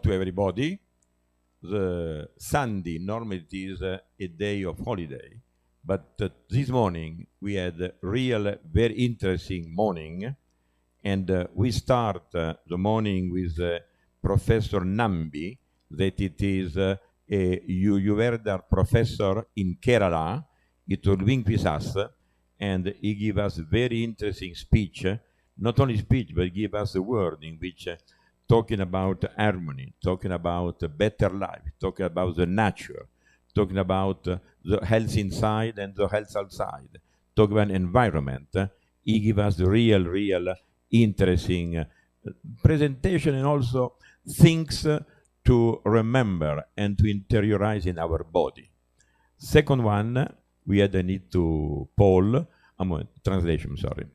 to everybody. The Sunday normally it is a day of holiday, but this morning we had a real, very interesting morning, and we start the morning with Professor Nambi, that it is you heard our professor in Kerala. It will be with us, and he gave us very interesting speech. Not only speech, but give us a word in which talking about harmony, talking about a better life, talking about the nature, talking about the health inside and the health outside, talking about environment. He gave us the real interesting presentation, and also things to remember and to interiorize in our body. Second one, we had a need to Paul, translation, sorry.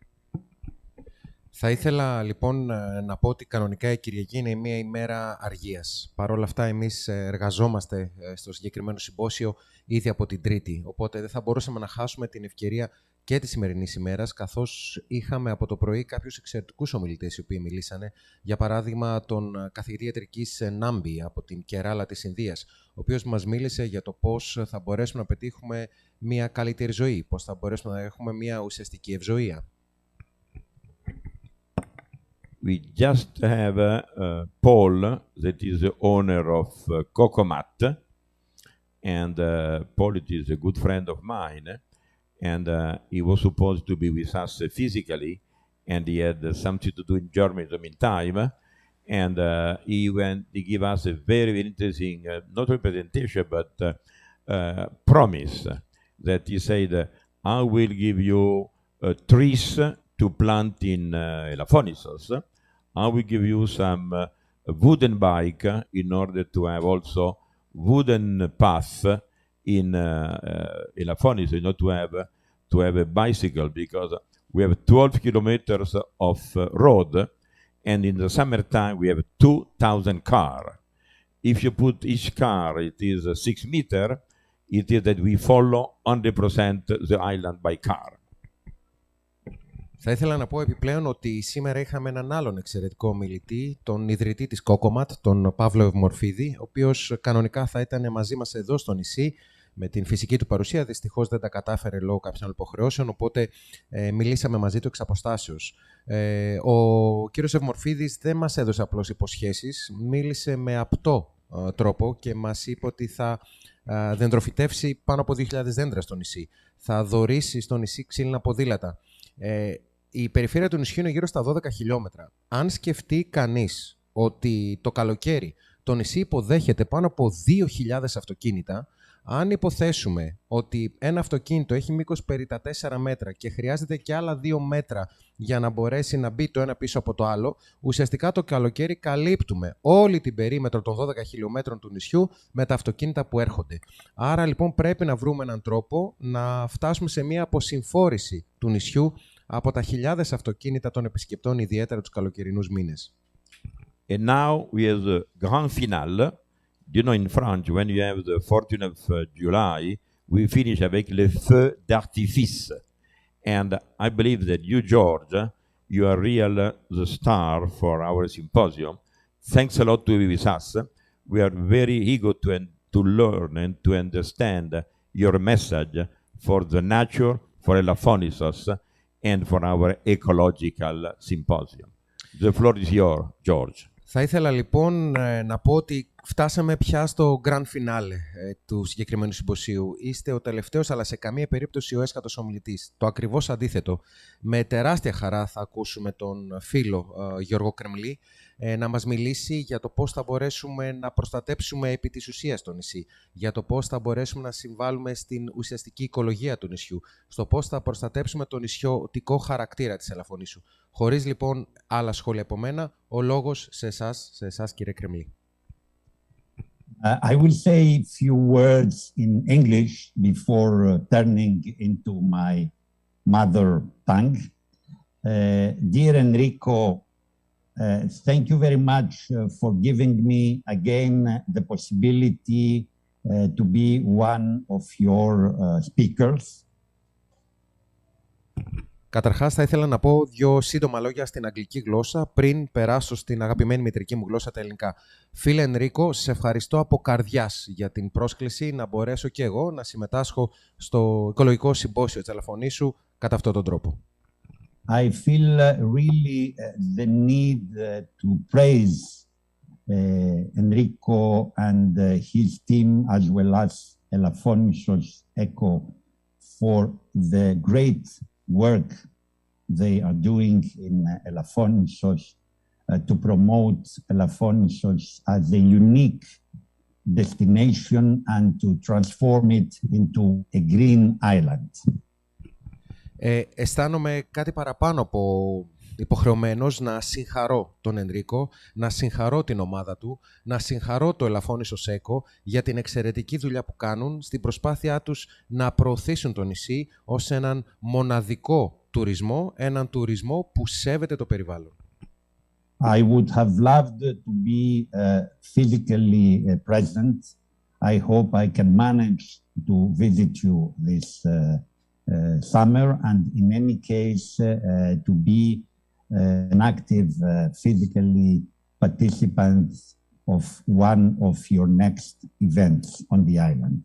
Θα ήθελα λοιπόν να πω ότι κανονικά η Κυριακή είναι μια ημέρα αργίας. Παρ' όλα αυτά εμείς εργαζόμαστε στο συγκεκριμένο συμπόσιο ήδη από την Τρίτη. Οπότε δεν θα μπορούσαμε να χάσουμε την ευκαιρία και τη σημερινή ημέρα, καθώς είχαμε από το πρωί κάποιους εξαιρετικούς ομιλητές οι οποίοι μιλήσανε. Για παράδειγμα, τον καθηγητή ιατρικής Νάμπι από την Κεράλα της Ινδίας, ο οποίος μας μίλησε για το πώς θα μπορέσουμε να πετύχουμε μια καλύτερη ζωή, πώς θα μπορέσουμε να έχουμε μια ουσιαστική ευζοία. We just have Paul, that is the owner of Cocomat, and Paul is a good friend of mine, and he was supposed to be with us physically, and he had something to do in Germany in the meantime, and he gave us a very interesting, not a presentation, but promise, that he said, I will give you trees to plant in Elafonisos. I will give you some wooden bike in order to have also wooden path in Elafonisos, you know, to have a bicycle, because we have 12 kilometers of road, and in the summertime we have 2,000 cars. If you put each car, it is 6 meters, it is that we follow 100% the island by car. Θα ήθελα να πω επιπλέον ότι σήμερα είχαμε έναν άλλον εξαιρετικό ομιλητή, τον ιδρυτή της Cocomat, τον Παύλο Ευμορφίδη, ο οποίος κανονικά θα ήταν μαζί μας εδώ στο νησί με την φυσική του παρουσία. Δυστυχώς δεν τα κατάφερε λόγω κάποιων υποχρεώσεων, οπότε μιλήσαμε μαζί του εξ αποστάσεως. Ο κύριος Ευμορφίδης δεν μας έδωσε απλώς υποσχέσεις, μίλησε με απτό τρόπο και μας είπε ότι θα δεντροφυτεύσει πάνω από 2.000 δέντρα στο νησί. Θα δωρήσει στο νησί ξύλινα ποδήλατα. Η περιφέρεια του νησιού είναι γύρω στα 12 χιλιόμετρα. Αν σκεφτεί κανείς ότι το καλοκαίρι το νησί υποδέχεται πάνω από 2.000 αυτοκίνητα, αν υποθέσουμε ότι ένα αυτοκίνητο έχει μήκος περί τα 4 μέτρα και χρειάζεται και άλλα 2 μέτρα για να μπορέσει να μπει το ένα πίσω από το άλλο, ουσιαστικά το καλοκαίρι καλύπτουμε όλη την περίμετρο των 12 χιλιόμετρων του νησιού με τα αυτοκίνητα που έρχονται. Άρα λοιπόν πρέπει να βρούμε έναν τρόπο να φτάσουμε σε μια αποσυμφόρηση του νησιού από τα χιλιάδες αυτοκίνητα των επισκεπτών, ιδιαίτερα τους καλοκαιρινούς μήνες. And now we have the grand finale. You know, in France, when you have the 14th of July, we finish avec le feu d'artifice. And I believe that you, George, you are real the star for our symposium. Thanks a lot to be with us. We are very eager to learn and to understand your message for the nature, for Elafonisos, and for our ecological symposium. The floor is yours, George. Θα ήθελα λοιπόν να πω ότι φτάσαμε πια στο grand finale του συγκεκριμένου συμποσίου. Είστε ο τελευταίος, αλλά σε καμία περίπτωση ο έσχατος ομιλητής. Το ακριβώς αντίθετο. Με τεράστια χαρά θα ακούσουμε τον φίλο Γιώργο Κρεμλή να μας μιλήσει για το πώς θα μπορέσουμε να προστατέψουμε επί της ουσίας το νησί, για το πώς θα μπορέσουμε να συμβάλλουμε στην ουσιαστική οικολογία του νησιού, στο πώς θα προστατέψουμε τον νησιωτικό χαρακτήρα της Ελαφωνήσου. Χωρίς λοιπόν άλλα σχόλια από μένα, ο λόγος σε εσάς κύριε Κρεμλή. I will say a few words in English before turning into my mother tongue. Dear Enrico, thank you very much for giving me again the possibility to be one of your speakers. Καταρχάς, θα ήθελα να πω δύο σύντομα λόγια στην αγγλική γλώσσα πριν περάσω στην αγαπημένη μητρική μου γλώσσα, τα ελληνικά. Φίλε Ενρίκο, σε ευχαριστώ από καρδιάς για την πρόσκληση να μπορέσω και εγώ να συμμετάσχω στο Οικολογικό Συμπόσιο της Ελαφωνήσου κατά αυτόν τον τρόπο. I feel really the need to praise Enrico and his team as well as Elafonisos Eco for the great work they are doing in Elafonisos to promote Elafonisos as a unique destination and to transform it into a green island. Αισθάνομαι κάτι παραπάνω από υποχρεωμένος να συγχαρώ τον Ενρίκο, να συγχαρώ την ομάδα του, να συγχαρώ το Ελαφώνησος Eco για την εξαιρετική δουλειά που κάνουν στην προσπάθειά τους να προωθήσουν το νησί ως έναν μοναδικό τουρισμό, έναν τουρισμό που σέβεται το περιβάλλον. I would have loved to be physically present. I hope I can manage to visit you this summer, and in any case to be an active physically participant of one of your next events on the island.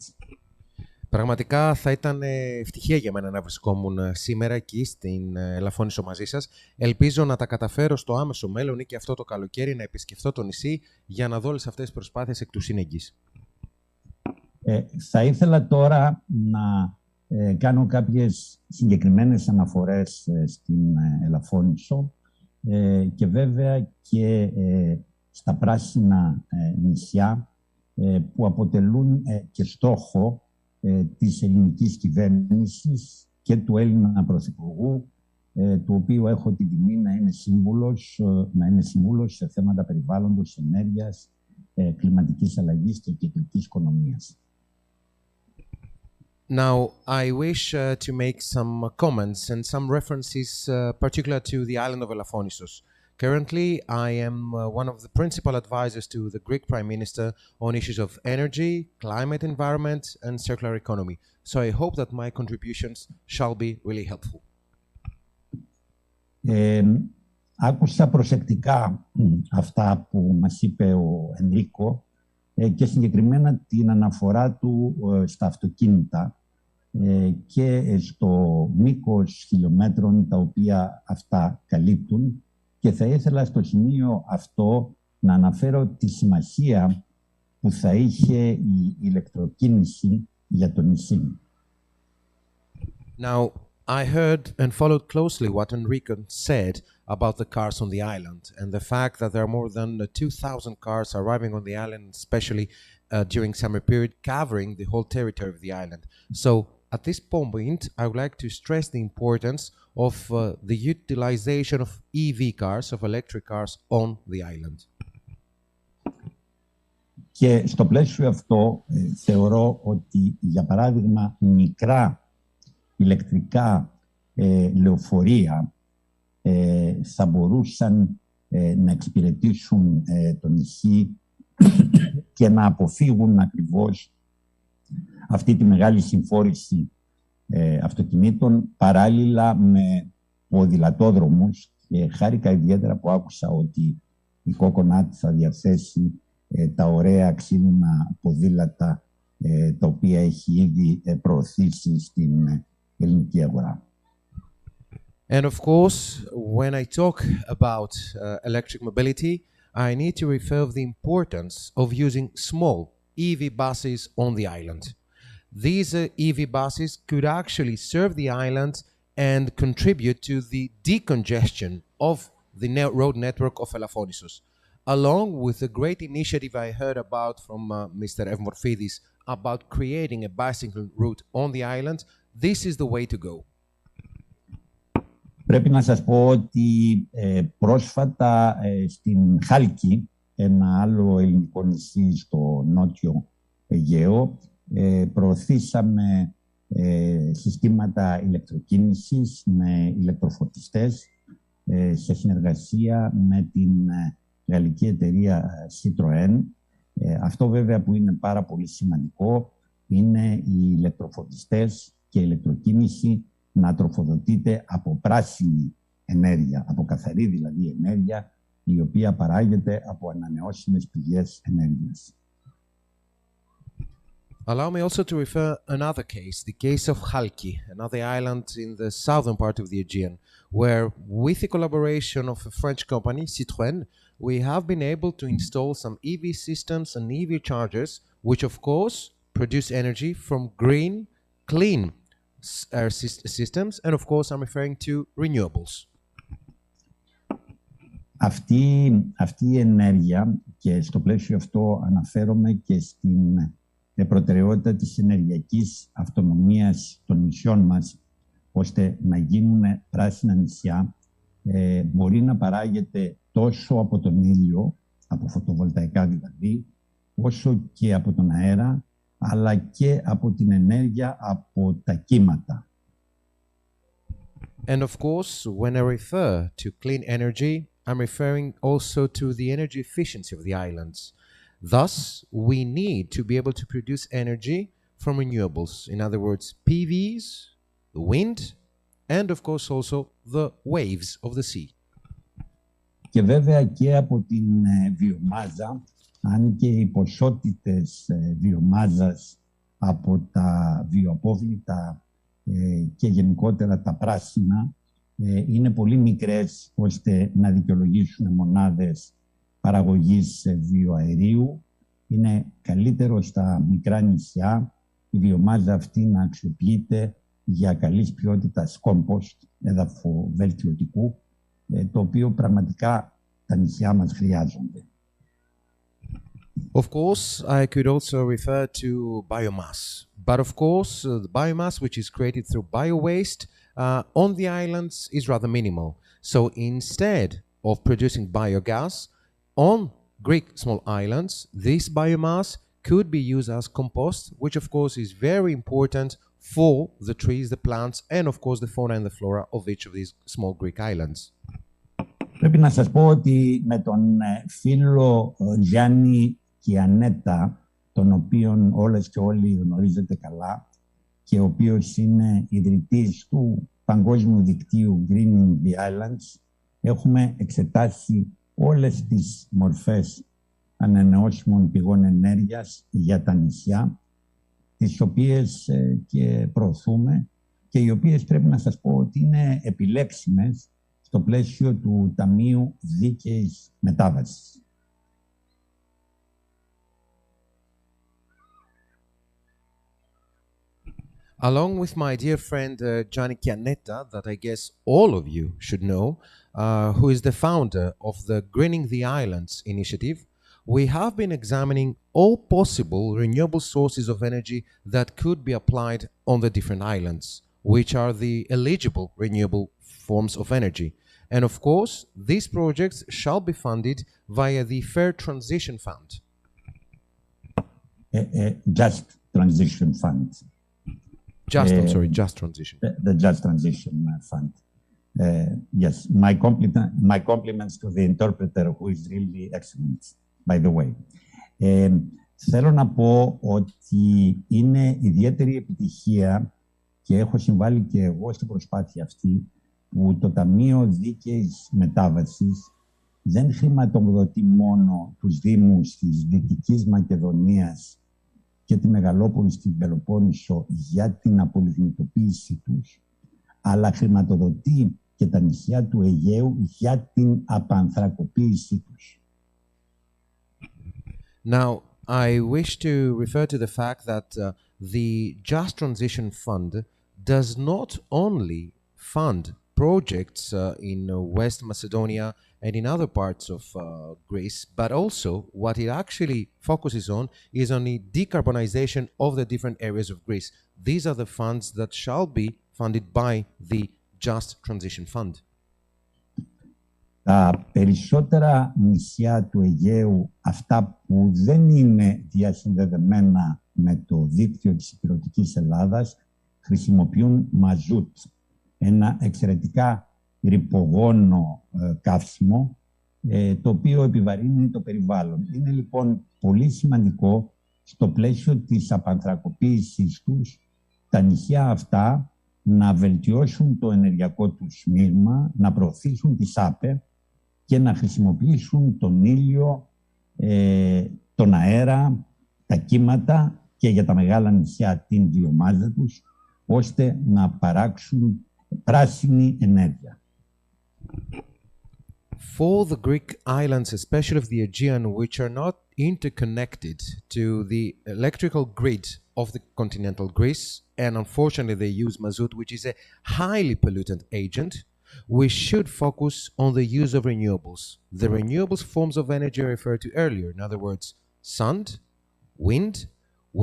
Πραγματικά θα ήταν ευτυχία για μένα να βρισκόμουν σήμερα εκεί στην Ελαφώνησο μαζί σας. Ελπίζω να τα καταφέρω στο άμεσο μέλλον ή και αυτό το καλοκαίρι να επισκεφθώ το νησί για να δω όλες αυτές τις προσπάθειες εκ του σύνεγγυς. Θα ήθελα τώρα να κάνω κάποιες συγκεκριμένες αναφορές στην Ελαφώνησο και βέβαια και στα πράσινα νησιά που αποτελούν και στόχο της ελληνικής κυβέρνησης και του Έλληνα Πρωθυπουργού, του οποίου έχω την τιμή να είμαι σύμβουλος σε θέματα περιβάλλοντος, ενέργειας, κλιματικής αλλαγής και κυκλικής οικονομίας. Now, I wish to make some comments and some references particular to the island of Elafonisos. Currently, I am one of the principal advisors to the Greek Prime Minister on issues of energy, climate environment, and circular economy. So I hope that my contributions shall be really helpful. Άκουσα προσεκτικά αυτά που μας είπε ο Ενρίκο και συγκεκριμένα την αναφορά του στα αυτοκίνητα και στο μήκος χιλιόμετρων τα οποία αυτά καλύπτουν, και θα ήθελα στο σημείο αυτό να αναφέρω τη σημασία που θα είχε η ηλεκτροκίνηση για το νησί. Now, I heard and followed closely what Enrico said about the cars on the island and the fact that there are more than 2,000 cars arriving on the island, especially during summer period, covering the whole territory of the island. So, at this point, I would like to stress the importance of the utilization of EV cars, of electric cars on the island. Και στο πλαίσιο αυτό θεωρώ ότι, για παράδειγμα, μικρά ηλεκτρικά λεωφορεία θα μπορούσαν να εξυπηρετήσουν το νησί και να αποφύγουν ακριβώς αυτή τη μεγάλη συμφόρηση αυτοκινήτων, παράλληλα με ποδηλατόδρομους, και χάρηκα ιδιαίτερα που άκουσα ότι η Coconut θα διαθέσει τα ωραία ξύλινα ποδήλατα τα οποία έχει ήδη προωθήσει στην ελληνική αγορά. And of course, when I talk about electric mobility, I need to refer to the importance of using small EV buses on the island. These EV buses could actually serve the island and contribute to the decongestion of the road network of Elafonisos, along with the great initiative I heard about from Mr. Evmorphidis about creating a bicycle route on the island. This is the way to go. Πρέπει να σας πω ότι πρόσφατα στην Χάλκη, ένα άλλο ελληνικό νησί στο νότιο Αιγαίο, προωθήσαμε συστήματα ηλεκτροκίνησης με ηλεκτροφορτιστές σε συνεργασία με την γαλλική εταιρεία Citroën. Αυτό βέβαια που είναι πάρα πολύ σημαντικό είναι οι ηλεκτροφορτιστές και η ηλεκτροκίνηση να τροφοδοτείται από πράσινη ενέργεια, από καθαρή δηλαδή ενέργεια, η οποία παράγεται από ανανεώσιμες πηγές ενέργειας. Allow me also to refer another case, the case of Halki, another island in the southern part of the Aegean, where with the collaboration of a French company, Citroën, we have been able to install some EV systems and EV chargers, which of course produce energy from green, clean systems, and of course I'm referring to renewables. Αυτή η ενέργεια, και στο πλαίσιο αυτό αναφέρομαι και στην προτεραιότητα της ενεργειακής αυτονομίας των νησιών μας, ώστε να γίνουν πράσινα νησιά, μπορεί να παράγεται τόσο από τον ήλιο, από φωτοβολταϊκά δηλαδή, όσο και από τον αέρα, αλλά και από την ενέργεια από τα κύματα. And of course, when I refer to clean energy, I'm referring also to the energy efficiency of the islands. Thus, we need to be able to produce energy from renewables. In other words, PVs, the wind, and of course also the waves of the sea. Και βέβαια και από την βιομάζα, αν και οι ποσότητες βιομάζας από τα βιοαπόβλητα και γενικότερα τα πράσινα είναι πολύ μικρές ώστε να δικαιολογήσουν μονάδες παραγωγής βιοαερίου. Είναι καλύτερο στα μικρά νησιά η βιομάζα αυτή να αξιοποιείται για καλής ποιότητας κόμποστ, έδαφο-βελτιωτικού, το οποίο πραγματικά τα νησιά μας χρειάζονται. Of course, I could also refer to biomass. But of course, the biomass which is created through bio-waste on the islands is rather minimal. So instead of producing biogas on Greek small islands, this biomass could be used as compost, which of course is very important for the trees, the plants, and of course the fauna and the flora of each of these small Greek islands. Πρέπει να σας πω ότι με τον φίλο Γιάννη και Ανέτα, τον οποίον όλες και όλοι γνωρίζετε καλά και ο οποίος είναι ιδρυτής του παγκόσμιου δικτύου Greening the Islands, έχουμε εξετάσει όλες τις μορφές ανανεώσιμων πηγών ενέργειας για τα νησιά, τις οποίες και προωθούμε και οι οποίες πρέπει να σας πω ότι είναι επιλέξιμες στο πλαίσιο του Ταμείου Δίκαιης Μετάβασης. Along with my dear friend Gianni Chianetta, that I guess all of you should know, who is the founder of the Greening the Islands initiative, we have been examining all possible renewable sources of energy that could be applied on the different islands, which are the eligible renewable forms of energy. And of course, these projects shall be funded via the Fair Transition Fund. Just Transition Fund. Just Transition. The Just Transition Fund. Yes, my compliments to the interpreter, who is really excellent, by the way. Θέλω να πω ότι είναι ιδιαίτερη επιτυχία και έχω συμβάλει και εγώ στην προσπάθεια αυτή, που το Ταμείο Δίκαιης Μετάβασης δεν χρηματοδοτεί μόνο τους Δήμους της Δυτικής Μακεδονίας και τη Μεγαλόπολη στην Πελοπόννησο για την απολιγνητοποίησή τους, αλλά χρηματοδοτεί και τα νησιά του Αιγαίου για την απανθρακοποίησή τους. Now, I wish to refer to the fact that the Just Transition Fund does not only fund projects in West Macedonia and in other parts of Greece, but also what it actually focuses on is on the decarbonization of the different areas of Greece. These are the funds that shall be funded by the Just Transition Fund. Τα περισσότερα νησιά του Αιγαίου, αυτά που δεν είναι διασυνδεδεμένα με το δίκτυο της ηπειρωτικής Ελλάδας, χρησιμοποιούν μαζούτ, ένα εξαιρετικά ρυπογόνο καύσιμο, το οποίο επιβαρύνει το περιβάλλον. Είναι λοιπόν πολύ σημαντικό στο πλαίσιο της απανθρακοποίησης τους τα νησιά αυτά να βελτιώσουν το ενεργειακό τους μείγμα, να προωθήσουν τις ΑΠΕ και να χρησιμοποιήσουν τον ήλιο, τον αέρα, τα κύματα και για τα μεγάλα νησιά την βιομάζα τους, ώστε να παράξουν πράσινη ενέργεια. For the Greek islands, especially of the Aegean, which are not interconnected to the electrical grid of the continental Greece, and unfortunately they use mazout, which is a highly pollutant agent, we should focus on the use of renewables. The renewables forms of energy I referred to earlier, in other words, sun, wind,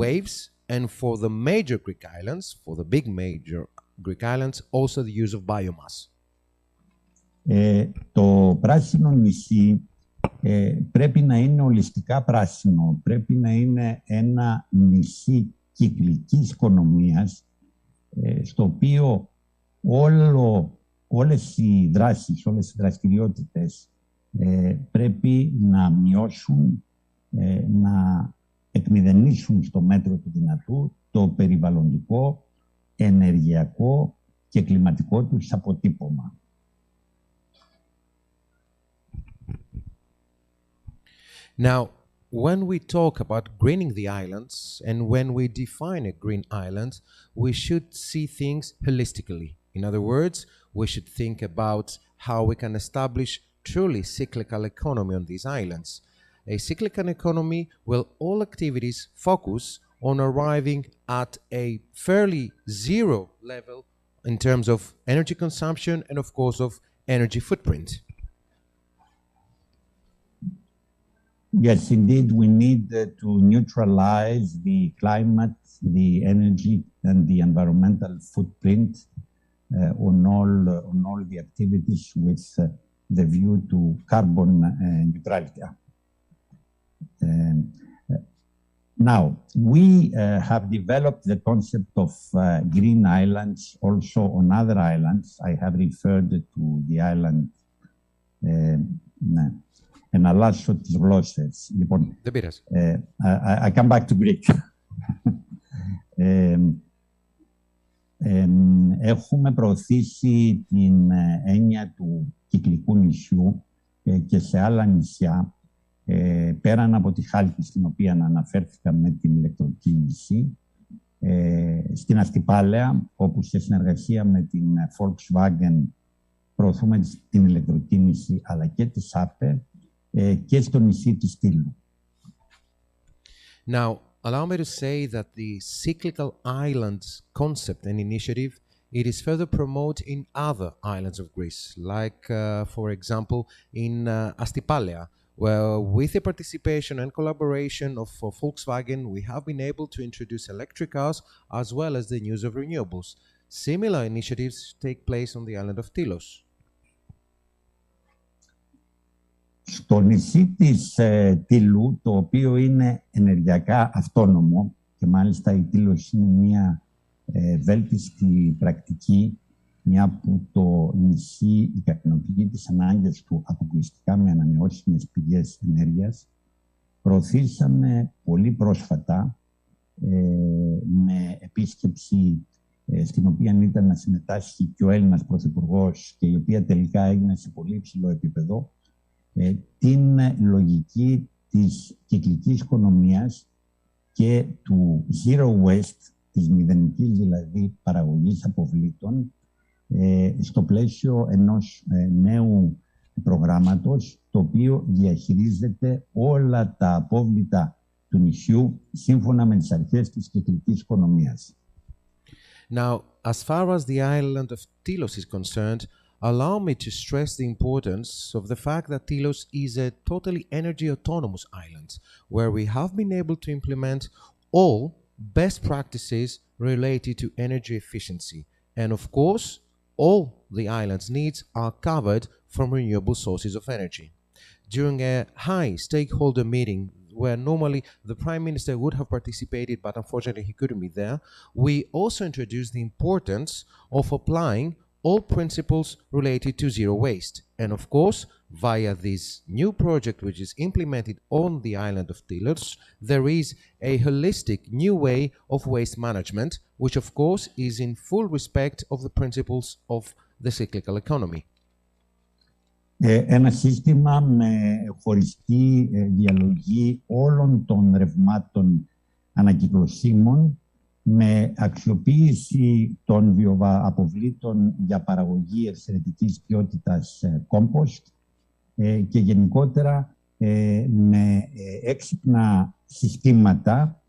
waves, and for the major Greek islands, for the big major Greek islands, also the use of biomass. Το πράσινο νησί πρέπει να είναι ολιστικά πράσινο. Πρέπει να είναι ένα νησί κυκλικής οικονομίας, στο οποίο όλες οι δράσεις, όλες οι δραστηριότητες πρέπει να μειώσουν, να εκμηδενήσουν στο μέτρο του δυνατού το περιβαλλοντικό, ενεργειακό και κλιματικό τους αποτύπωμα. Now, when we talk about greening the islands and when we define a green island, we should see things holistically. In other words, we should think about how we can establish truly cyclical economy on these islands. A cyclical economy where all activities focus on arriving at a fairly zero level in terms of energy consumption and of course of energy footprint. Yes, indeed, we need to neutralize the climate, the energy, and the environmental footprint on all the activities with the view to carbon neutrality. Now, we have developed the concept of green islands also on other islands. I have referred to the island εναλλάσσω τις γλώσσες. Λοιπόν, Δεν πειράζει. I come back to Greek. Έχουμε προωθήσει την έννοια του κυκλικού νησιού και σε άλλα νησιά, πέραν από τη Χάλκη, στην οποία αναφέρθηκα με την ηλεκτροκίνηση, στην Αστυπάλαια, όπου σε συνεργασία με την Volkswagen προωθούμε την ηλεκτροκίνηση, αλλά και τη ΑΠΕ, και στο νησί της Στήλου. Now, allow me to say that the cyclical islands concept and initiative, it is further promoted in other islands of Greece, like, for example, in Astipalea, where with the participation and collaboration of Volkswagen, we have been able to introduce electric cars as well as the use of renewables. Similar initiatives take place on the island of Tilos. Στο νησί της Τήλου, το οποίο είναι ενεργειακά αυτόνομο και μάλιστα η Τήλος είναι μια βέλτιστη πρακτική, μια που το νησί ικανοποιεί τις ανάγκες του αποκλειστικά με ανανεώσιμες πηγές ενέργειας, προωθήσαμε πολύ πρόσφατα με επίσκεψη στην οποία ήταν να συμμετάσχει και ο Έλληνας Πρωθυπουργός και η οποία τελικά έγινε σε πολύ υψηλό επίπεδο, την λογική της κυκλικής οικονομίας και του zero waste, της μηδενικής δηλαδή παραγωγής αποβλήτων, στο πλαίσιο ενός νέου προγράμματος, το οποίο διαχειρίζεται όλα τα απόβλητα του νησιού σύμφωνα με τις αρχές της κυκλικής οικονομίας. Now, as far as the island of Tilos is concerned, allow me to stress the importance of the fact that Tilos is a totally energy autonomous island, where we have been able to implement all best practices related to energy efficiency. And of course, all the island's needs are covered from renewable sources of energy. During a high stakeholder meeting, where normally the Prime Minister would have participated, but unfortunately he couldn't be there, we also introduced the importance of applying all principles related to zero waste. And of course, via this new project which is implemented on the island of Tilos, there is a holistic new way of waste management, which of course is in full respect of the principles of the cyclical economy. Ένα σύστημα με χωριστή διαλογή όλων των ρευμάτων ανακυκλωσίμων, με αξιοποίηση των βιοαποβλήτων για παραγωγή εξαιρετικής ποιότητας κόμποστ και γενικότερα με έξυπνα συστήματα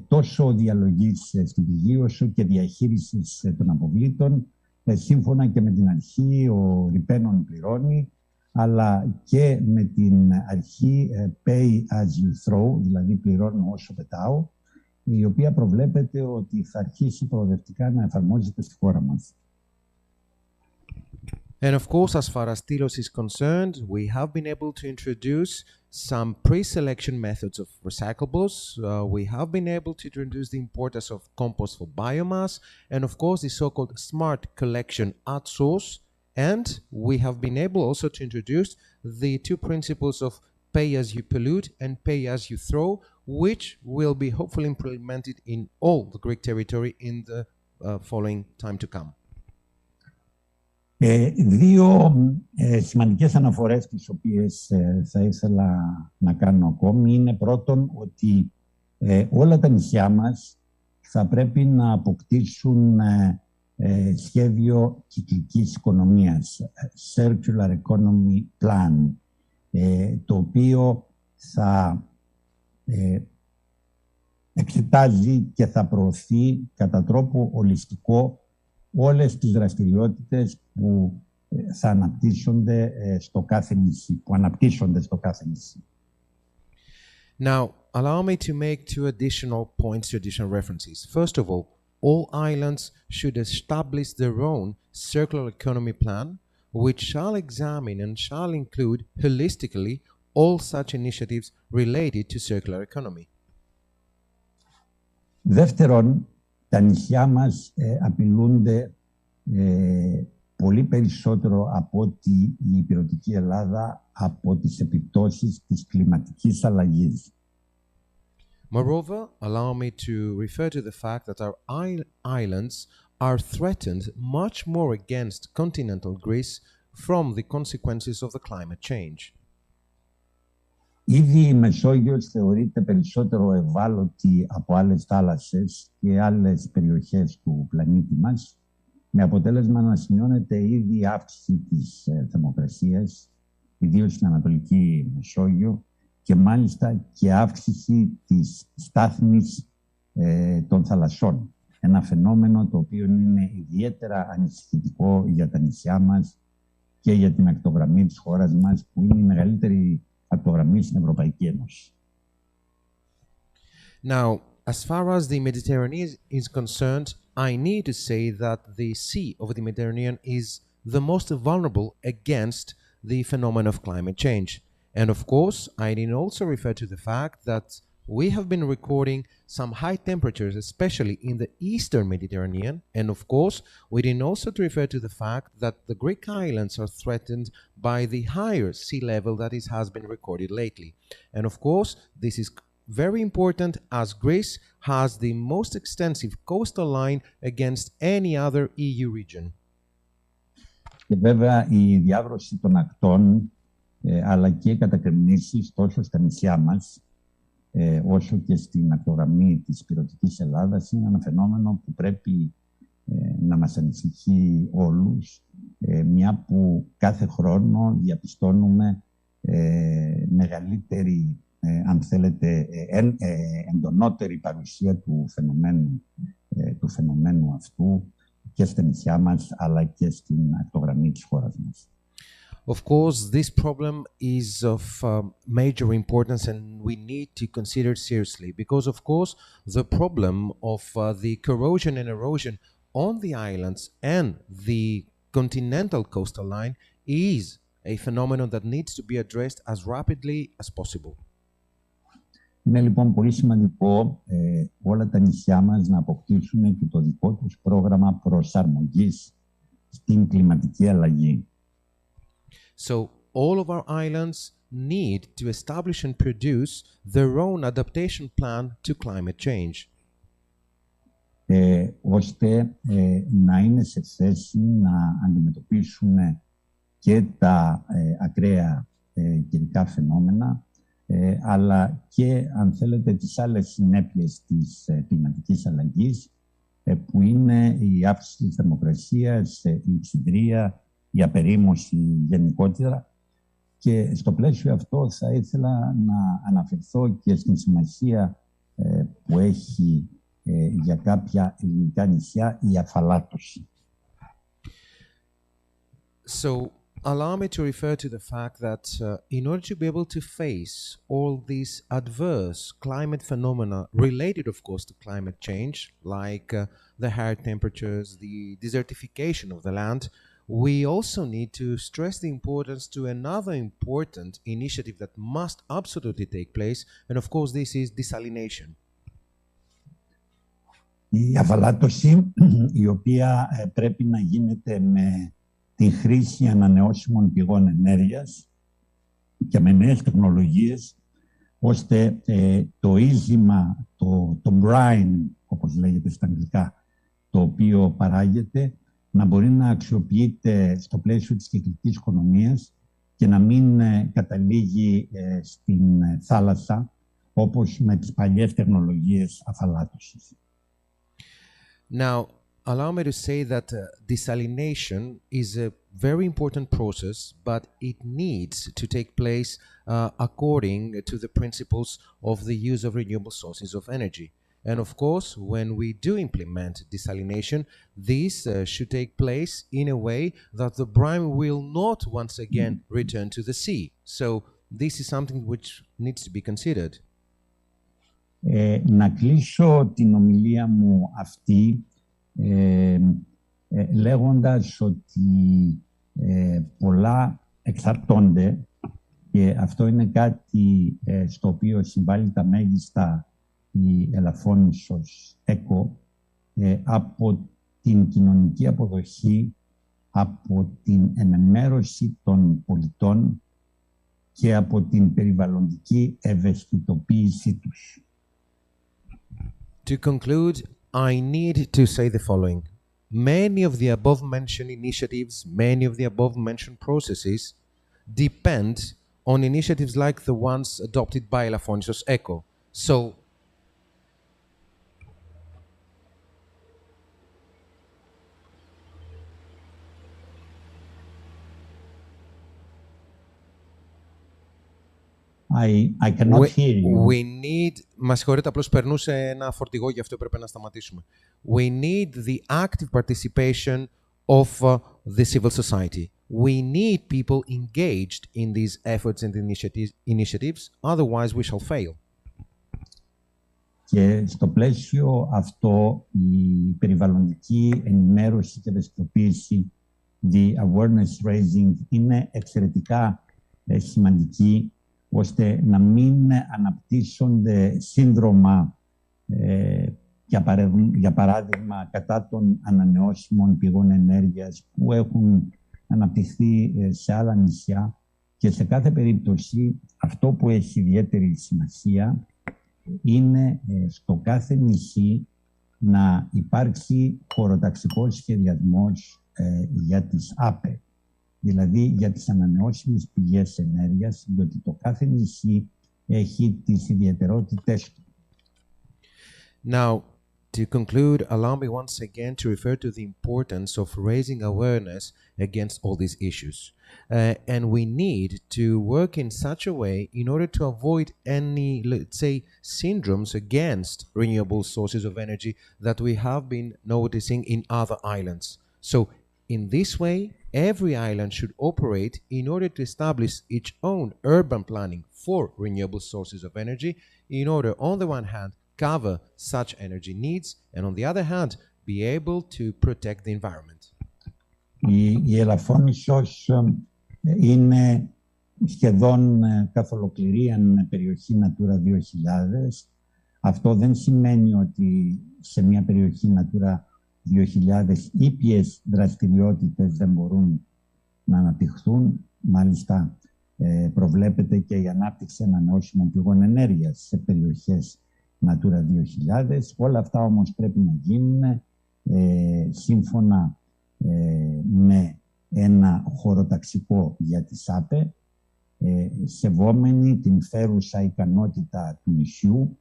τόσο διαλογής στην πηγή όσο και διαχείρισης των αποβλήτων, σύμφωνα και με την αρχή ο ρηπαίνων πληρώνει, αλλά και με την αρχή pay as you throw, δηλαδή πληρώνω όσο πετάω, η οποία προβλέπεται ότι θα αρχίσει προοδευτικά να εφαρμόζεται στη χώρα μας. And of course, as far as Tilos is concerned, we have been able to introduce some pre-selection methods of recyclables. We have been able to introduce the importance of compost for biomass, and of course, the so-called smart collection at source. And we have been able also to introduce the two principles of pay as you pollute and pay as you throw, which will be hopefully implemented in all the Greek territory in the following time to come. Δύο σημαντικές αναφορές τις οποίες θα ήθελα να κάνω ακόμη είναι πρώτον ότι όλα τα νησιά μας θα πρέπει να αποκτήσουν σχέδιο κυκλικής οικονομίας, Circular Economy Plan, το οποίο θα εξετάζει και θα προωθεί κατά τρόπο ολιστικό όλες τις δραστηριότητες που θα αναπτύσσονται στο κάθε νησί, Now, allow me to make two additional points, two additional references. First of all islands should establish their own circular economy plan, which shall examine and shall include holistically all such initiatives related to circular economy. Δεύτερον, τα νησιά μας απειλούνται πολύ περισσότερο από ότι η ηπειρωτική Ελλάδα από τις επιπτώσεις της κλιματικής αλλαγής. Moreover, allow me to refer to the fact that our islands are threatened much more against continental Greece from the consequences of the climate change. Ήδη η Μεσόγειος θεωρείται περισσότερο ευάλωτη από άλλες θάλασσες και άλλες περιοχές του πλανήτη μας, με αποτέλεσμα να σημειώνεται ήδη η αύξηση της θερμοκρασίας, ιδίως στην Ανατολική Μεσόγειο, και μάλιστα και αύξηση της στάθμης των θαλασσών. Ένα φαινόμενο το οποίο είναι ιδιαίτερα ανησυχητικό για τα νησιά μας και για την ακτογραμμή της χώρας μας, που είναι η μεγαλύτερη ακτογραμμή στην Ευρωπαϊκή Ένωση. Now, as far as the Mediterranean is concerned, I need to say that the Sea of the Mediterranean is the most vulnerable against the phenomenon of climate change. And of course, I need also refer to the fact that we have been recording some high temperatures, especially in the eastern Mediterranean. And of course, we need also to refer to the fact that the Greek islands are threatened by the higher sea level that has been recorded lately. And of course, this is very important as Greece has the most extensive coastal line against any other EU region. Και βέβαια η διάβρωση των ακτών αλλά και οι κατακρεμνήσεις τόσο στα νησιά μας όσο και στην ακτογραμμή της ηπειρωτικής Ελλάδας είναι ένα φαινόμενο που πρέπει να μας ανησυχεί όλους, μια που κάθε χρόνο διαπιστώνουμε μεγαλύτερη, αν θέλετε, εντονότερη παρουσία του φαινομένου αυτού και στα νησιά μας αλλά και στην ακτογραμμή της χώρας μας. Of course, this problem is of major importance and we need to consider it seriously because, of course, the problem of the corrosion and erosion on the islands and the continental coastal line is a phenomenon that needs to be addressed as rapidly as possible. Είναι λοιπόν πολύ σημαντικό όλα τα νησιά μας να αποκτήσουν και το δικό τους πρόγραμμα προσαρμογής στην κλιματική αλλαγή. So all of our islands need to establish and produce their own adaptation plan to climate change. Ώστε να είναι σε θέση να αντιμετωπίσουν και τα ακραία καιρικά φαινόμενα, αλλά και, αν θέλετε, τις άλλες συνέπειες της κλιματικής αλλαγής, που είναι η αύξηση της θερμοκρασίας, η υδρία, η απερίμωση γενικότερα. Και στο πλαίσιο αυτό θα ήθελα να αναφερθώ και στην σημασία που έχει για κάποια ελληνικά νησιά η αφαλάτωση. So allow me to refer to the fact that in order to be able to face all these adverse climate phenomena related, of course, to climate change, like the higher temperatures, the desertification of the land, we also need to stress the importance to another important initiative that must absolutely take place, and of course this is desalination. Η αφαλάτωση, η οποία πρέπει να γίνεται με τη χρήση ανανεώσιμων πηγών ενέργειας και με νέες τεχνολογίες, ώστε το ίζημα, το brine, όπως λέγεται στα αγγλικά, το οποίο παράγεται, να μπορεί να αξιοποιείται στο πλαίσιο της κυκλικής οικονομίας και να μην καταλήγει στην θάλασσα, όπως με τις παλιές τεχνολογίες αφαλάτωσης. Now, allow me to say that desalination is a very important process, but it needs to take place according to the principles of the use of renewable sources of energy. And of course, when we do implement desalination, this should take place in a way that the brine will not once again return to the sea. So this is something which needs to be considered. Να κλείσω την ομιλία μου αυτή λέγοντας ότι πολλά εξαρτώνται, και αυτό είναι κάτι στο οποίο συμβάλλει τα μέγιστα η Ελαφόνησος Eco, από την κοινωνική αποδοχή, από την ενημέρωση των πολιτών και από την περιβαλλοντική ευαισθητοποίησή τους. To conclude, I need to say the following. Many of the above-mentioned initiatives, many of the above-mentioned processes depend on initiatives like the ones adopted by Elafonisos Eco. So, I cannot hear you. We need... Μας συγχωρείτε, απλώς περνούσε ένα φορτηγό, γι' αυτό έπρεπε να σταματήσουμε. We need the active participation of the civil society. We need people engaged in these efforts and initiatives, otherwise we shall fail. Και στο πλαίσιο αυτό, η περιβαλλοντική ενημέρωση και ευαισθητοποίηση, the awareness raising, είναι εξαιρετικά σημαντική, ώστε να μην αναπτύσσονται σύνδρομα, για παράδειγμα, κατά των ανανεώσιμων πηγών ενέργειας που έχουν αναπτυχθεί σε άλλα νησιά. Και σε κάθε περίπτωση αυτό που έχει ιδιαίτερη σημασία είναι στο κάθε νησί να υπάρξει χωροταξικός σχεδιασμός για τις ΑΠΕ, δηλαδή για τις ανανεώσιμες πηγές ενέργειας, διότι το κάθε νησί έχει τις ιδιαιτερότητες του. Now, to conclude, allow me once again to refer to the importance of raising awareness against all these issues. And we need to work in such a way in order to avoid any, let's say, syndromes against renewable sources of energy that we have been noticing in other islands. So, in this way, every island should operate in order to establish its own urban planning for renewable sources of energy, in order, on the one hand, cover such energy needs, and on the other hand, be able to protect the environment. Η Ελαφόνησος είναι σχεδόν καθ' ολοκληρία περιοχή Natura 2000. Αυτό δεν σημαίνει ότι σε μια περιοχή Natura 2000 ήπιες δραστηριότητες δεν μπορούν να αναπτυχθούν. μάλιστα προβλέπεται και η ανάπτυξη ανανεώσιμων πηγών ενέργειας σε περιοχές Natura 2000. Όλα αυτά όμως πρέπει να γίνουν σύμφωνα με ένα χωροταξικό για τη ΣΑΠΕ, σεβόμενοι την φέρουσα ικανότητα του νησιού,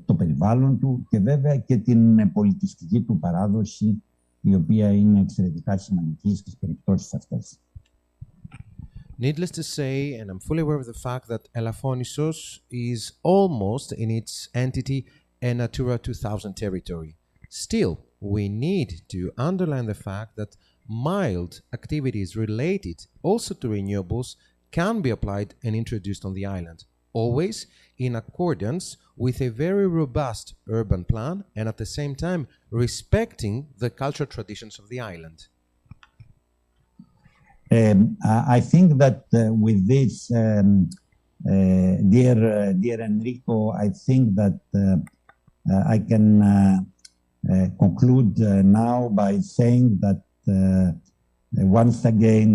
το περιβάλλον του και βέβαια και την πολιτιστική του παράδοση, η οποία είναι εξαιρετικά σημαντική στις περιπτώσεις αυτές. Needless to say, and I'm fully aware of the fact that Elafonisos is almost in its entity a Natura 2000 territory. Still, we need to underline the fact that mild activities related also to renewables can be applied and introduced on the island, always in accordance with a very robust urban plan and at the same time respecting the cultural traditions of the island. I think that with this, dear Enrico, I think that I can conclude now by saying that once again,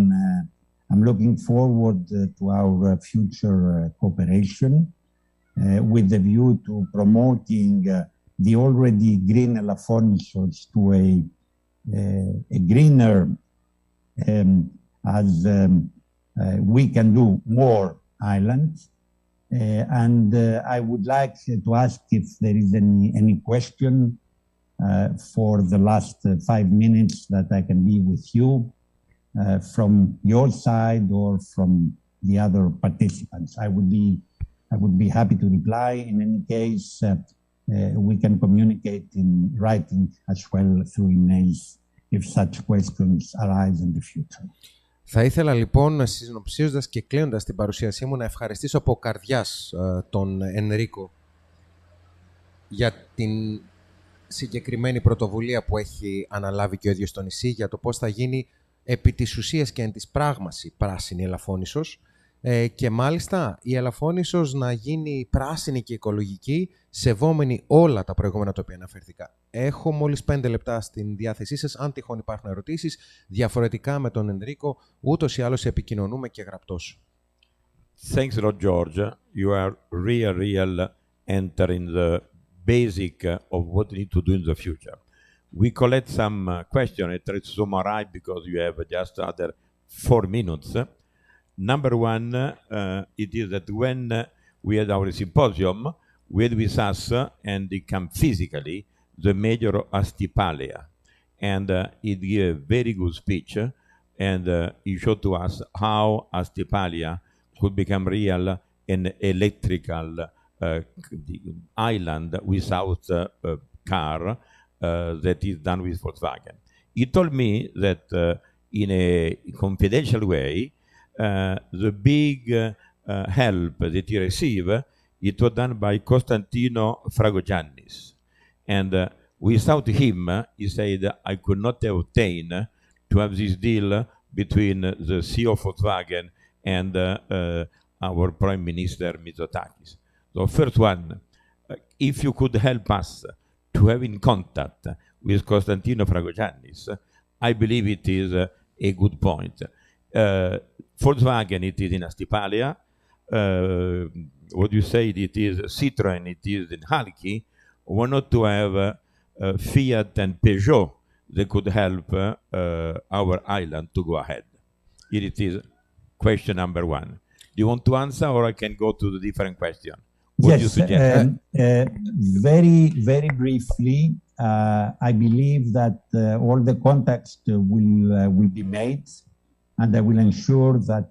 I'm looking forward to our future cooperation with the view to promoting the already green Elafonisos to a greener, as we can do more island. And I would like to ask if there is any question for the last 5 minutes that I can be with you from your side or from the other participants. I would be happy to reply. In any case, we can communicate in writing as well through emails if such questions arise in the future. Θα ήθελα λοιπόν, συνοψίζοντας και κλείνοντας την παρουσίασή μου, να ευχαριστήσω από καρδιάς τον Ενρίκο για την συγκεκριμένη πρωτοβουλία που έχει αναλάβει και ο ίδιος στο νησί για το πώς θα γίνει επί της ουσίας και εν της πράγμαση πράσινη Ελαφώνησος και μάλιστα η Ελαφώνησος να γίνει πράσινη και οικολογική, σεβόμενη όλα τα προηγούμενα τα οποία αναφερθήκα. Έχω μόλις 5 λεπτά στην διάθεσή σας, αν τυχόν υπάρχουν ερωτήσεις, διαφορετικά με τον Ενρίκο, ούτως ή άλλως επικοινωνούμε και γραπτός. Thanks a lot, George. You are real entering the basic of what we need to do in the future. We collect some questions and try to summarize because you have just other 4 minutes. Number one, it is that when we had our symposium, we had with us and he came physically the mayor of Astipalia. And he gave a very good speech and he showed to us how Astipalia could become real an electrical island without car that is done with Volkswagen. He told me that in a confidential way, the big help that he received, it was done by Costantino Fragogiannis. And without him, he said, I could not have obtained to have this deal between the CEO of Volkswagen and our Prime Minister Mitsotakis. So first one, if you could help us to have in contact with Costantino Fragogiannis, I believe it is a good point. Volkswagen, it is in Astipalia. What you said, it is Citroën, it is in Halki. Why not to have Fiat and Peugeot that could help our island to go ahead? Here it is, question number one. Do you want to answer or I can go to the different question? What do you suggest? Very, very briefly, I believe that all the contacts will be made, and I will ensure that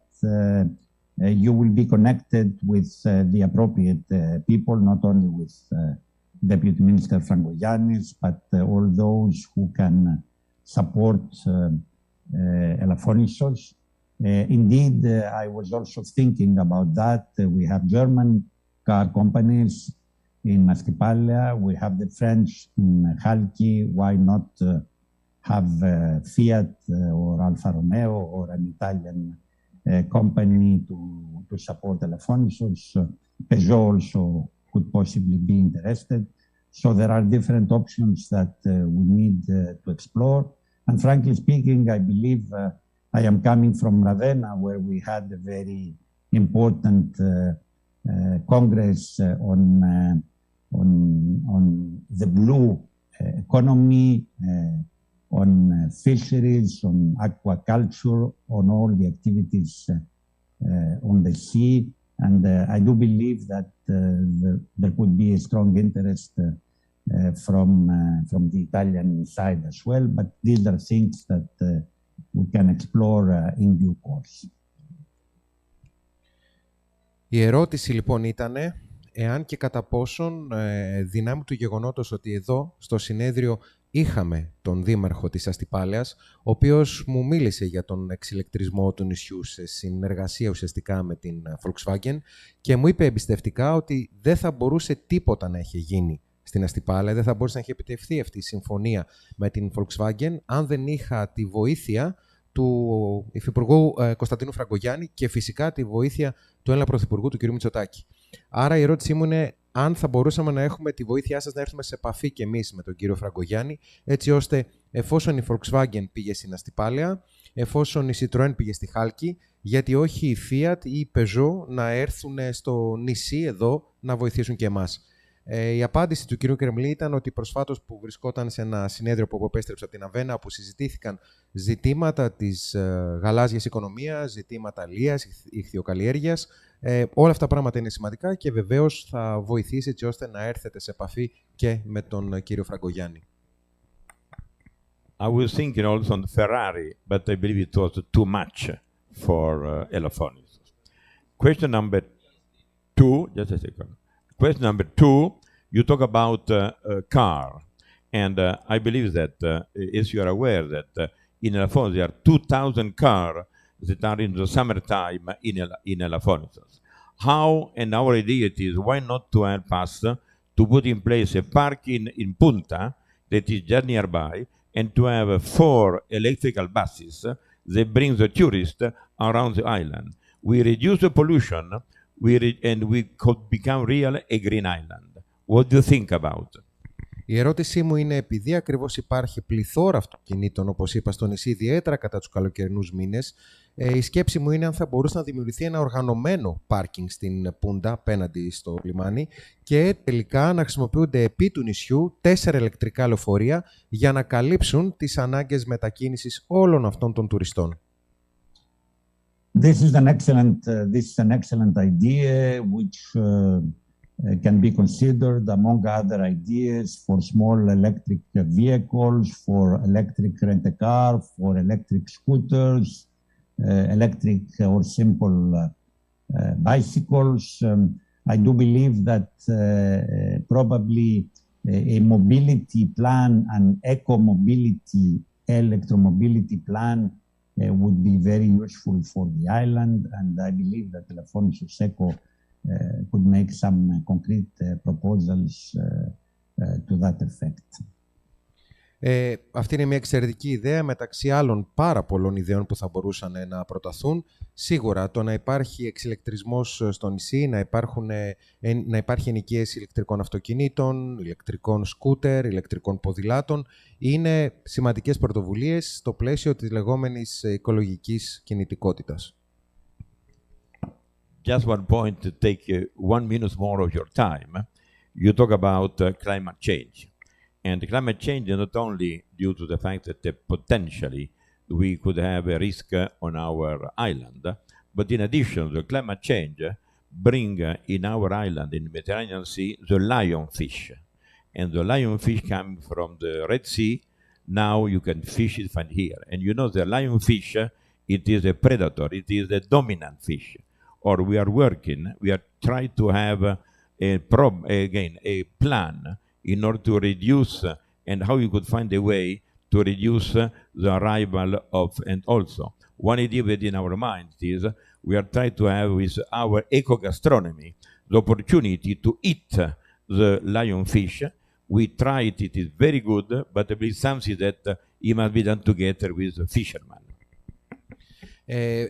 you will be connected with the appropriate people, not only with Deputy Minister Frangogiannis, but all those who can support Elafonisos. Indeed, I was also thinking about that. We have German car companies in Astipalia. We have the French in Halki. Why not have Fiat or Alfa Romeo or an Italian company to support Elafonisos? Peugeot also could possibly be interested. So there are different options that we need to explore. And frankly speaking, I believe I am coming from Ravenna, where we had a very important congress on the blue economy, on fisheries, on aquaculture, on all the activities on the sea. And I do believe that there could be a strong interest from the Italian side as well. But these are things that we can explore in due course. Η ερώτηση λοιπόν ήταν εάν και κατά πόσον δυνάμει του γεγονότος ότι εδώ στο συνέδριο είχαμε τον δήμαρχο της Αστυπάλαιας, ο οποίος μου μίλησε για τον εξηλεκτρισμό του νησιού σε συνεργασία ουσιαστικά με την Volkswagen και μου είπε εμπιστευτικά ότι δεν θα μπορούσε τίποτα να έχει γίνει στην Αστυπάλαια, δεν θα μπορούσε να έχει επιτευχθεί αυτή η συμφωνία με την Volkswagen αν δεν είχα τη βοήθεια του Υφυπουργού Κωνσταντίνου Φραγκογιάννη και φυσικά τη βοήθεια του Έλληνα Πρωθυπουργού, του κ. Μητσοτάκη. Άρα η ερώτησή μου είναι αν θα μπορούσαμε να έχουμε τη βοήθειά σας να έρθουμε σε επαφή και εμείς με τον κύριο Φραγκογιάννη, έτσι ώστε εφόσον η Volkswagen πήγε στην Αστυπάλαια, εφόσον η Citroën πήγε στη Χάλκη, γιατί όχι η Fiat ή η Peugeot να έρθουν στο νησί εδώ να βοηθήσουν και εμάς. Η απάντηση του κ. Κρεμλή ήταν ότι προσφάτως που βρισκόταν σε ένα συνέδριο που επέστρεψε από την Αβένα, όπου συζητήθηκαν ζητήματα της γαλάζιας οικονομίας, ζητήματα αλίας, ιχθυοκαλλιέργειας. Όλα αυτά τα πράγματα είναι σημαντικά και βεβαίως θα βοηθήσει έτσι ώστε να έρθετε σε επαφή και με τον κύριο Φραγκογιάννη. I was thinking also on Ferrari, but I believe it was too much for Elafonisos. Question number 2, just a second. Question number 2, you talk about car, and I believe that, as you are aware, that in Elafonisos there are 2,000 cars that are in the summertime in Elafonisos. How, and our idea is, why not to help us to put in place a parking in Punta that is just nearby, and to have 4 electrical buses that bring the tourists around the island. We reduce the pollution, and we could become real a green island. What do you think about? Η ερώτησή μου είναι, επειδή ακριβώς υπάρχει πληθώρα αυτοκινήτων, όπως είπα, στο νησί, ιδιαίτερα κατά τους καλοκαιρινούς μήνες, η σκέψη μου είναι αν θα μπορούσε να δημιουργηθεί ένα οργανωμένο πάρκινγκ στην Πούντα, απέναντι στο λιμάνι, και τελικά να χρησιμοποιούνται επί του νησιού 4 ηλεκτρικά λεωφορεία για να καλύψουν τις ανάγκες μετακίνησης όλων αυτών των τουριστών. This is an excellent idea, which can be considered among other ideas for small electric vehicles, for electric rent-a-car, for electric scooters, electric or simple bicycles. I do believe that probably a mobility plan, an eco-mobility, electromobility plan would be very useful for the island, and I believe that Elafonisos Eco could make some concrete proposals to that effect. Αυτή είναι μια εξαιρετική ιδέα μεταξύ άλλων πάρα πολλών ιδεών που θα μπορούσαν να προταθούν. Σίγουρα το να υπάρχει εξηλεκτρισμός στο νησί, να υπάρχει ενοικίαση ηλεκτρικών αυτοκινήτων, ηλεκτρικών σκούτερ, ηλεκτρικών ποδηλάτων, είναι σημαντικές πρωτοβουλίες στο πλαίσιο της λεγόμενης οικολογικής κινητικότητας. Just one point to take 1 minute more of your time. You talk about climate change. And climate change is not only due to the fact that potentially we could have a risk on our island, but in addition, the climate change bring in our island, in the Mediterranean Sea, the lionfish. And the lionfish come from the Red Sea. Now you can fish it from here. And you know the lionfish, it is a predator, it is a dominant fish. Or we are trying to have a plan in order to reduce, and how you could find a way to reduce the arrival of, and also, one idea within our minds is we are trying to have with our eco-gastronomy the opportunity to eat the lionfish. We try it, it is very good, but it is something that it must be done together with the fishermen.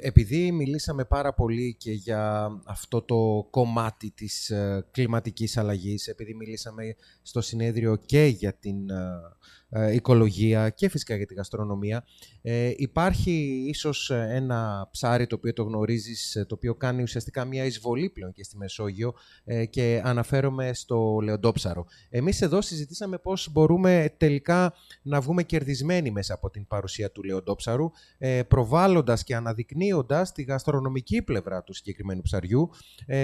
Επειδή μιλήσαμε πάρα πολύ και για αυτό το κομμάτι της κλιματικής αλλαγής, επειδή μιλήσαμε στο συνέδριο και για την οικολογία και φυσικά για τη γαστρονομία. Υπάρχει ίσως ένα ψάρι το οποίο το γνωρίζεις, το οποίο κάνει ουσιαστικά μια εισβολή πλέον και στη Μεσόγειο και αναφέρομαι στο λεοντόψαρο. Εμείς εδώ συζητήσαμε πώς μπορούμε τελικά να βγούμε κερδισμένοι μέσα από την παρουσία του λεοντόψαρου, προβάλλοντας και αναδεικνύοντας τη γαστρονομική πλευρά του συγκεκριμένου ψαριού,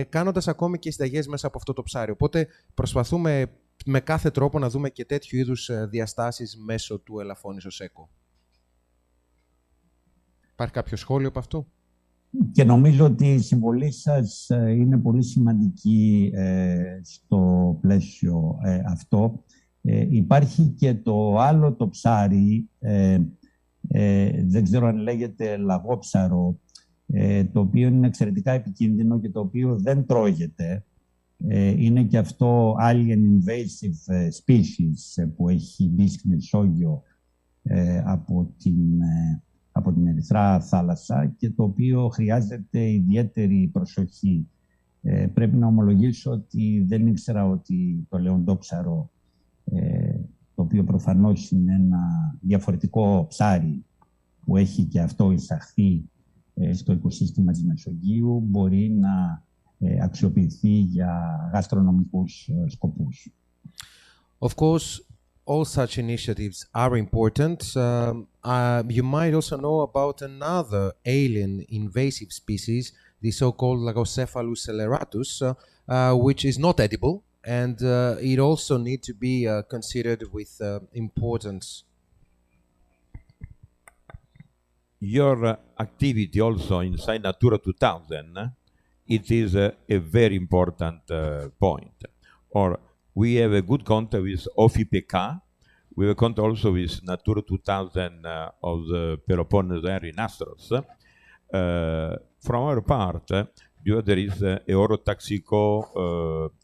κάνοντας ακόμη και συνταγές μέσα από αυτό το ψάρι. Οπότε προσπαθούμε με κάθε τρόπο να δούμε και τέτοιου είδους διαστάσεις μέσω του Elafonisos Eco. Υπάρχει κάποιο σχόλιο από αυτού? Και νομίζω ότι η συμβολή σας είναι πολύ σημαντική στο πλαίσιο αυτό. Υπάρχει και το άλλο το ψάρι, δεν ξέρω αν λέγεται λαγόψαρο, το οποίο είναι εξαιρετικά επικίνδυνο και το οποίο δεν τρώγεται. Είναι και αυτό alien invasive species που έχει μπει στη Μεσόγειο από την Ερυθρά θάλασσα και το οποίο χρειάζεται ιδιαίτερη προσοχή. Πρέπει να ομολογήσω ότι δεν ήξερα ότι το λεοντόψαρο, το οποίο προφανώς είναι ένα διαφορετικό ψάρι που έχει και αυτό εισαχθεί στο οικοσύστημα της Μεσογείου, μπορεί να αξιοποιηθεί για γαστρονομικούς σκοπούς. Of course, all such initiatives are important. You might also know about another alien invasive species, the so-called Lagocephalus celeratus, which is not edible, and it also needs to be considered with importance. Your activity also inside Natura 2000, it is a very important point. Or we have a good contact with OFIPK. We have a contact also with Natura 2000 of the Peloponnese area in Astros. From our part, there is a orotaxico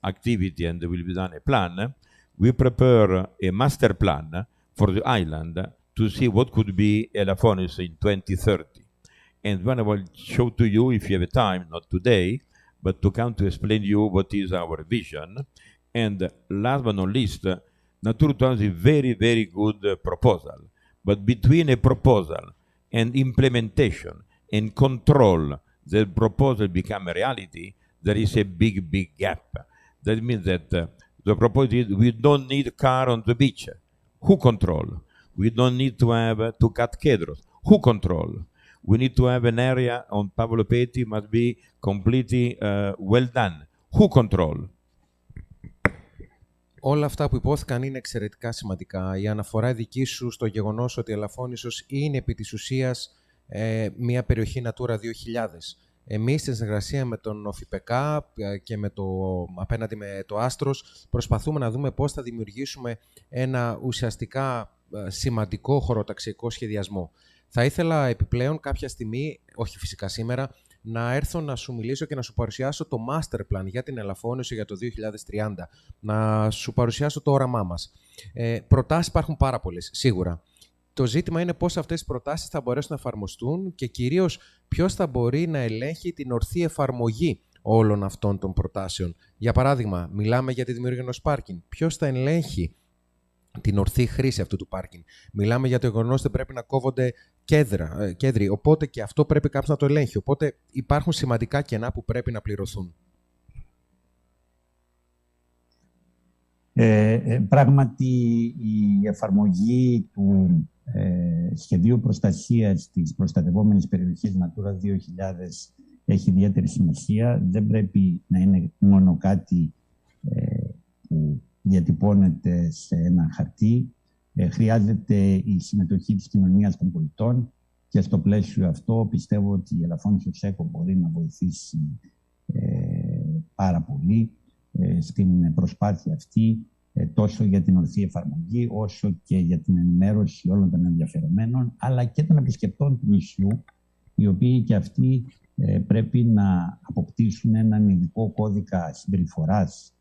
activity and there will be done a plan. We prepare a master plan for the island to see what could be Elafonisos in 2030. And when I will show to you, if you have time, not today, but to come to explain to you what is our vision. And last but not least, Natura 2000 is a very, very good proposal. But between a proposal and implementation and control, the proposal become a reality, there is a big, big gap. That means that the proposal is we don't need a car on the beach. Who control? We don't need to have to cut cedros. Who control? We need to have an area on Pavlo Peti must be completely well done. Who control? Όλα αυτά που υπόθηκαν είναι εξαιρετικά σημαντικά. Η αναφορά δική σου στο γεγονός ότι η Elafonisos είναι επί της ουσίας μια περιοχή Natura 2000. Εμείς, στη συνεργασία με τον ΟΦΙΠΕΚΑ και απέναντι με το Άστρος, προσπαθούμε να δούμε πώς θα δημιουργήσουμε ένα ουσιαστικά σημαντικό χωροταξικό σχεδιασμό. Θα ήθελα επιπλέον κάποια στιγμή, όχι φυσικά σήμερα, να έρθω να σου μιλήσω και να σου παρουσιάσω το master plan για την Elafonisos για το 2030. Να σου παρουσιάσω το όραμά μας. Προτάσεις υπάρχουν πάρα πολλές, σίγουρα. Το ζήτημα είναι πώς αυτές οι προτάσεις θα μπορέσουν να εφαρμοστούν και κυρίως ποιος θα μπορεί να ελέγχει την ορθή εφαρμογή όλων αυτών των προτάσεων. Για παράδειγμα, μιλάμε για τη δημιουργία ενός πάρκινγκ. Ποιος θα ελέγχει την ορθή χρήση αυτού του πάρκινγκ? Μιλάμε για το γεγονός ότι πρέπει να κόβονται κέδροι, οπότε και αυτό πρέπει κάποιος να το ελέγχει. Οπότε υπάρχουν σημαντικά κενά που πρέπει να πληρωθούν. Πράγματι, η εφαρμογή του σχεδίου προστασίας της προστατευόμενης περιοχής Natura 2000 έχει ιδιαίτερη σημασία. Δεν πρέπει να είναι μόνο κάτι που διατυπώνεται σε ένα χαρτί. Χρειάζεται η συμμετοχή της κοινωνίας των πολιτών και στο πλαίσιο αυτό πιστεύω ότι η Elafonisos Eco μπορεί να βοηθήσει πάρα πολύ στην προσπάθεια αυτή, τόσο για την ορθή εφαρμογή όσο και για την ενημέρωση όλων των ενδιαφερομένων αλλά και των επισκεπτών του νησιού, οι οποίοι και αυτοί πρέπει να αποκτήσουν έναν ειδικό κώδικα συμπεριφοράς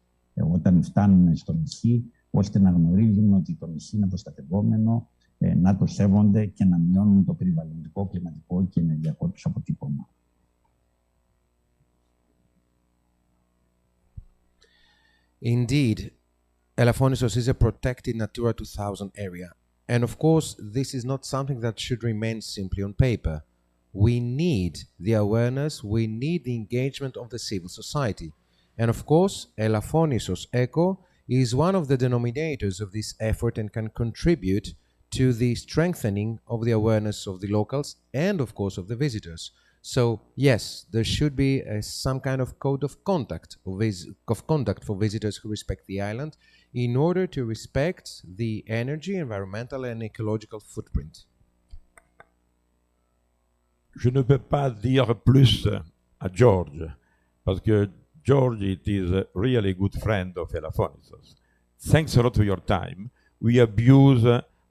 όταν φτάνουν στο νησί, ώστε να γνωρίζουν ότι το νησί είναι προστατευόμενο, να το σέβονται και να μειώνουν το περιβαλλοντικό, κλιματικό και ενεργειακό τους αποτύπωμα. Indeed, Elafonisos is a protected Natura 2000 area. And of course, this is not something that should remain simply on paper. We need the awareness, we need the engagement of the civil society. And of course, Elafonisos Eco is one of the denominators of this effort and can contribute to the strengthening of the awareness of the locals and, of course, of the visitors. So, yes, there should be some kind of code of conduct for visitors who respect the island in order to respect the energy, environmental and ecological footprint. Je ne peux pas dire plus à George, parce que George it is a really good friend of Elafonisos. Thanks a lot for your time. We abuse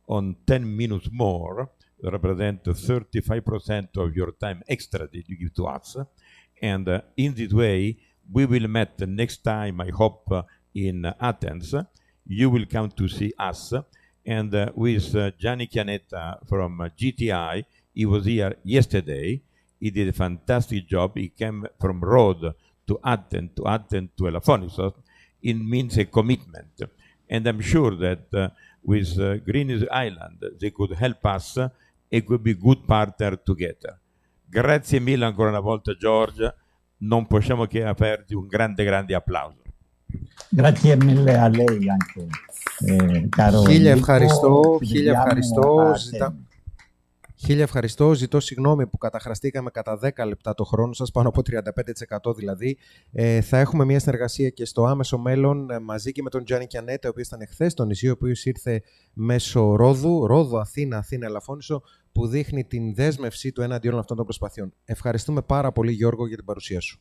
on 10 minutes more, represent 35% of your time extra that you give to us. And in this way, we will meet next time, I hope, in Athens. You will come to see us. And with Gianni Chianetta from GTI, he was here yesterday. He did a fantastic job. He came from Rhodes to Athens, to Elafonisos. It means a commitment. And I'm sure that with Kremlis Island, they could help us. It could be good partner together. Grazie mille ancora una volta, George. Non possiamo che aperti un grande, grande applauso. Grazie mille a lei anche, caro. Χίλια ευχαριστώ. Ζητώ συγγνώμη που καταχραστήκαμε κατά 10 λεπτά το χρόνο σας, πάνω από 35% δηλαδή. Θα έχουμε μια συνεργασία και στο άμεσο μέλλον μαζί και με τον Gianni Chianetta, ο οποίος ήταν εχθές στο νησί, ο οποίος ήρθε μέσω Ρόδου, Αθήνα, Ελαφώνησο, που δείχνει την δέσμευσή του έναντι όλων αυτών των προσπαθειών. Ευχαριστούμε πάρα πολύ, Γιώργο, για την παρουσία σου.